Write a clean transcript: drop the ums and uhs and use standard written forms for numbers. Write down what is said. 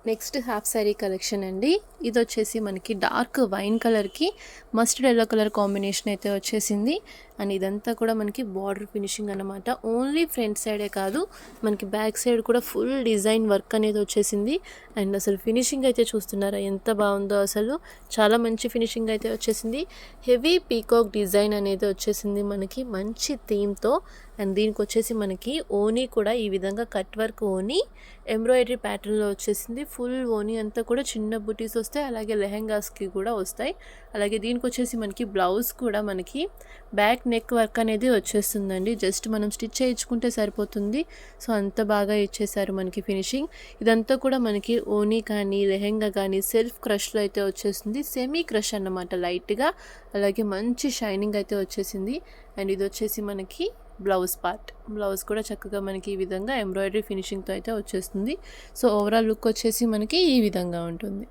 Next half sorry collection అండి. ఇది వచ్చేసి మనకి డార్క్ వైన్ కలర్కి మస్టర్డ్ ఎల్లో కలర్ కాంబినేషన్ అయితే వచ్చేసింది. అండ్ ఇదంతా కూడా మనకి బార్డర్ ఫినిషింగ్ అనమాట. ఓన్లీ ఫ్రంట్ సైడే కాదు, మనకి బ్యాక్ సైడ్ కూడా ఫుల్ డిజైన్ వర్క్ అనేది వచ్చేసింది. అండ్ అసలు ఫినిషింగ్ అయితే చూస్తున్నారా ఎంత బాగుందో, అసలు చాలా మంచి ఫినిషింగ్ అయితే వచ్చేసింది. హెవీ పీకాక్ డిజైన్ అనేది వచ్చేసింది మనకి మంచి థీమ్తో. అండ్ దీనికి వచ్చేసి మనకి ఓనీ కూడా ఈ విధంగా కట్ వర్క్ ఓనీ ఎంబ్రాయిడరీ ప్యాటర్న్లో వచ్చేసింది. ఫుల్ ఓనీ అంతా కూడా చిన్న బుటీస్ వస్తాయి, అలాగే లెహెంగాస్కి కూడా వస్తాయి. అలాగే దీనికి వచ్చేసి మనకి బ్లౌజ్ కూడా మనకి బ్యాక్ నెక్ వర్క్ అనేది వచ్చేస్తుందండి. జస్ట్ మనం స్టిచ్ చేయించుకుంటే సరిపోతుంది. సో అంత బాగా ఇచ్చేసారు మనకి ఫినిషింగ్. ఇదంతా కూడా మనకి ఓనీ కానీ లెహెంగా కానీ సెల్ఫ్ క్రష్లో అయితే వచ్చేస్తుంది. సెమీ క్రష్ అన్నమాట లైట్గా. అలాగే మంచి షైనింగ్ అయితే వచ్చేసింది. అండ్ ఇది వచ్చేసి మనకి బ్లౌజ్ పార్ట్. బ్లౌజ్ కూడా చక్కగా మనకి ఈ విధంగా ఎంబ్రాయిడరీ ఫినిషింగ్తో అయితే వచ్చేస్తుంది. సో ఓవరాల్ లుక్ వచ్చేసి మనకి ఈ విధంగా ఉంటుంది.